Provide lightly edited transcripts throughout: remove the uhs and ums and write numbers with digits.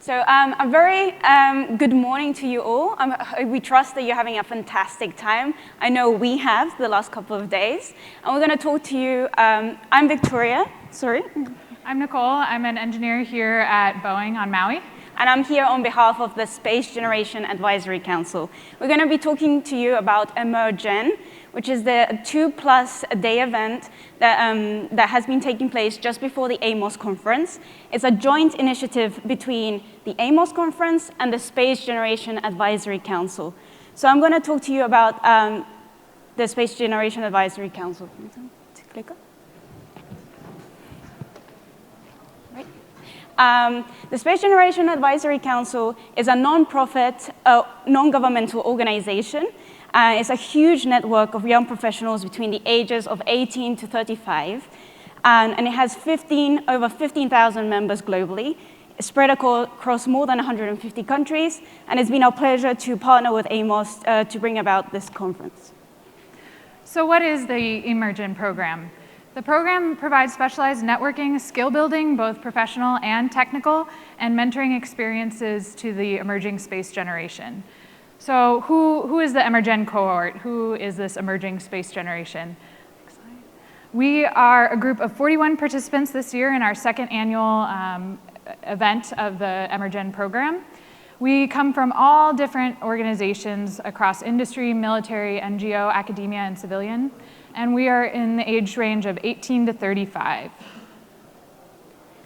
So a very good morning to you all. We trust that you're having a fantastic time. I know we have the last couple of days. And we're going to talk to you. I'm Victoria. Sorry. I'm Nicole. I'm an engineer here at Boeing on Maui. And I'm here on behalf of the Space Generation Advisory Council. We're going to be talking to you about Emer-GEN, which is the 2-plus-day event that has been taking place just before the AMOS Conference. It's a joint initiative between the AMOS Conference and the Space Generation Advisory Council. So I'm going to talk to you about the Space Generation Advisory Council. The Space Generation Advisory Council is a non-profit, non-governmental organization. It's a huge network of young professionals between the ages of 18 to 35. And it has over 15,000 members globally, spread across more than 150 countries. And it's been our pleasure to partner with AMOS to bring about this conference. So what is the Emer-GEN program? The program provides specialized networking, skill building, both professional and technical, and mentoring experiences to the emerging space generation. So who is the Emer-GEN cohort? Who is this emerging space generation? We are a group of 41 participants this year in our second annual event of the Emer-GEN program. We come from all different organizations across industry, military, NGO, academia, and civilian. And we are in the age range of 18 to 35.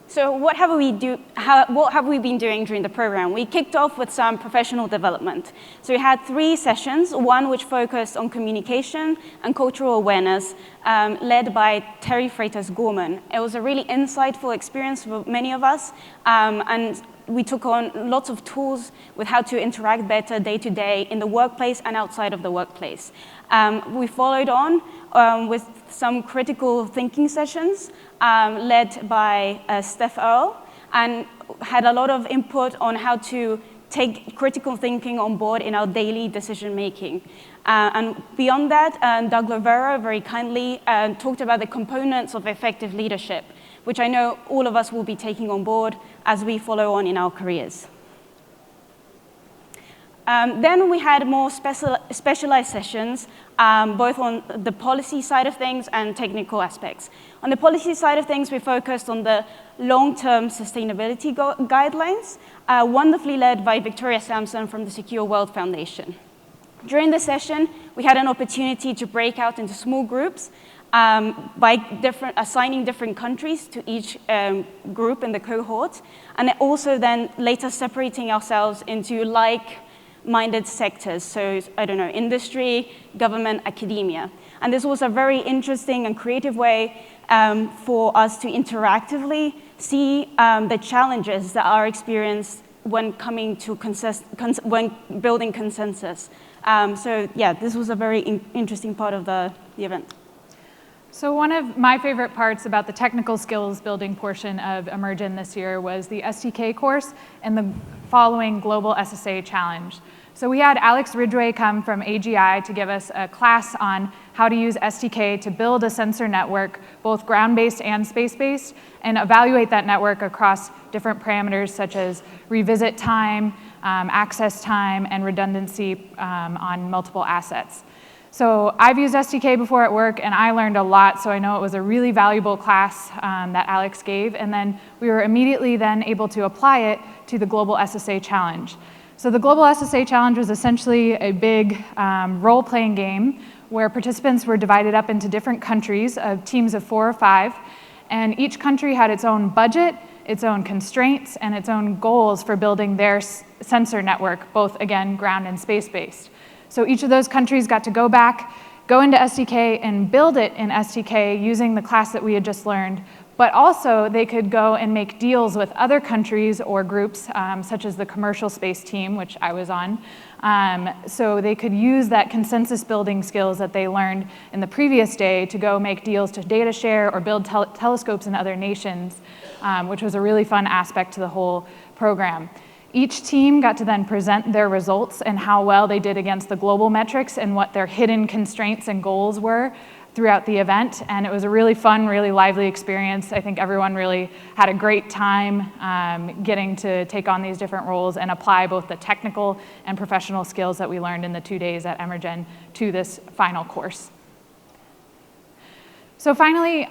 So what have we been doing during the program? We kicked off with some professional development. So we had 3 sessions, one which focused on communication and cultural awareness, led by Terry Freitas-Gorman. It was a really insightful experience for many of us, and we took on lots of tools with how to interact better day to day in the workplace and outside of the workplace. We followed on with some critical thinking sessions led by Steph Earle, and had a lot of input on how to take critical thinking on board in our daily decision making. And beyond that, Doug Lovera very kindly talked about the components of effective leadership, which I know all of us will be taking on board as we follow on in our careers. Then we had more specialized sessions, both on the policy side of things and technical aspects. On the policy side of things, we focused on the long-term sustainability guidelines, wonderfully led by Victoria Sampson from the Secure World Foundation. During the session, we had an opportunity to break out into small groups by assigning different countries to each group in the cohort, and also then later separating ourselves into like-minded sectors, so I don't know, industry, government, academia. And this was a very interesting and creative way for us to interactively see the challenges that are experienced when coming to when building consensus. So yeah, this was a very interesting part of the event. So one of my favorite parts about the technical skills building portion of Emer-GEN this year was the SDK course and the following Global SSA Challenge. So we had Alex Ridgway come from AGI to give us a class on how to use SDK to build a sensor network, both ground-based and space-based, and evaluate that network across different parameters such as revisit time, access time, and redundancy on multiple assets. So I've used SDK before at work, and I learned a lot, so I know it was a really valuable class that Alex gave, and then we were immediately then able to apply it to the Global SSA Challenge. So the Global SSA Challenge was essentially a big role-playing game where participants were divided up into different countries of teams of 4 or 5, and each country had its own budget, its own constraints, and its own goals for building their sensor network, both, again, ground and space-based. So each of those countries got to go back, go into SDK, and build it in SDK using the class that we had just learned. But also, they could go and make deals with other countries or groups, such as the commercial space team, which I was on. So they could use that consensus building skills that they learned in the previous day to go make deals to data share or build telescopes in other nations, which was a really fun aspect to the whole program. Each team got to then present their results and how well they did against the global metrics and what their hidden constraints and goals were throughout the event, and it was a really fun, really lively experience. I think everyone really had a great time getting to take on these different roles and apply both the technical and professional skills that we learned in the 2 days at Emer-GEN to this final course. So finally,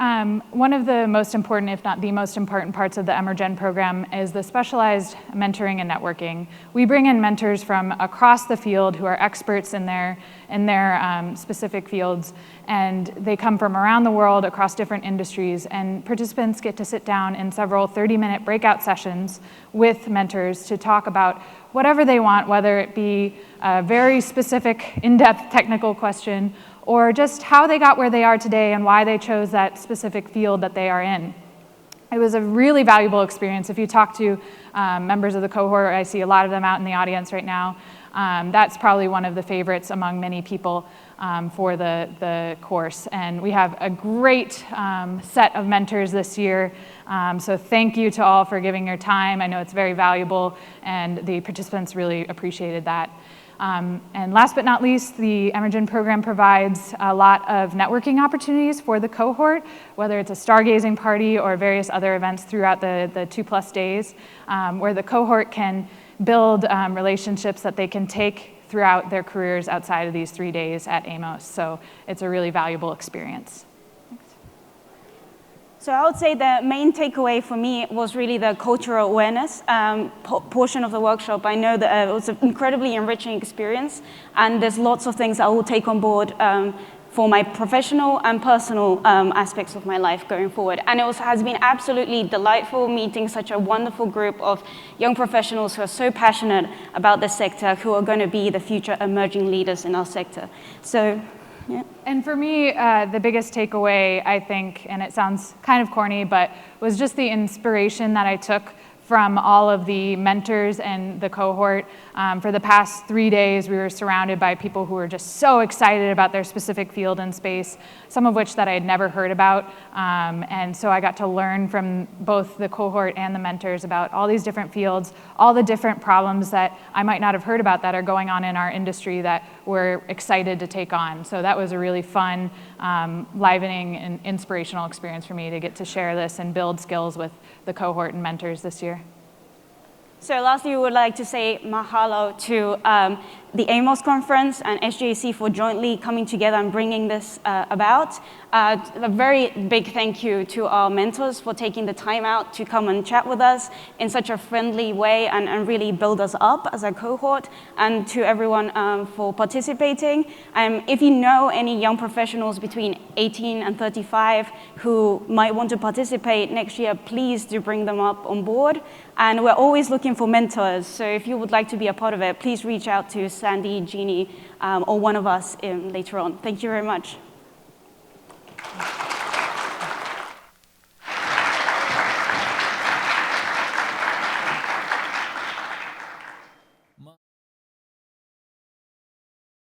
one of the most important, if not the most important parts of the Emer-GEN program is the specialized mentoring and networking. We bring in mentors from across the field who are experts in their specific fields, and they come from around the world across different industries, and participants get to sit down in several 30-minute breakout sessions with mentors to talk about whatever they want, whether it be a very specific, in-depth technical question, or just how they got where they are today and why they chose that specific field that they are in. It was a really valuable experience. If you talk to members of the cohort, I see a lot of them out in the audience right now, that's probably one of the favorites among many people for the course. And we have a great set of mentors this year, so thank you to all for giving your time. I know it's very valuable, and the participants really appreciated that. And last but not least, the Emer-GEN program provides a lot of networking opportunities for the cohort, whether it's a stargazing party or various other events throughout the 2+ days, where the cohort can build relationships that they can take throughout their careers outside of these 3 days at AMOS. So it's a really valuable experience. So I would say the main takeaway for me was really the cultural awareness portion of the workshop. I know that it was an incredibly enriching experience, and there's lots of things I will take on board for my professional and personal aspects of my life going forward. And it has been absolutely delightful meeting such a wonderful group of young professionals who are so passionate about this sector, who are going to be the future emerging leaders in our sector. So. Yeah. And for me, the biggest takeaway, I think, and it sounds kind of corny, but was just the inspiration that I took from all of the mentors and the cohort. For the past 3 days, we were surrounded by people who were just so excited about their specific field and space, some of which that I had never heard about. And so I got to learn from both the cohort and the mentors about all these different fields, all the different problems that I might not have heard about that are going on in our industry that we're excited to take on. So that was a really fun, livening and inspirational experience for me to get to share this and build skills with the cohort and mentors this year. So lastly, we would like to say mahalo to the AMOS Conference and SGAC for jointly coming together and bringing this about. A very big thank you to our mentors for taking the time out to come and chat with us in such a friendly way and really build us up as a cohort, and to everyone for participating. If you know any young professionals between 18 and 35 who might want to participate next year, please do bring them up on board. And we're always looking for mentors, so if you would like to be a part of it, please reach out to Sandy, Jeannie, or one of us later on. Thank you very much.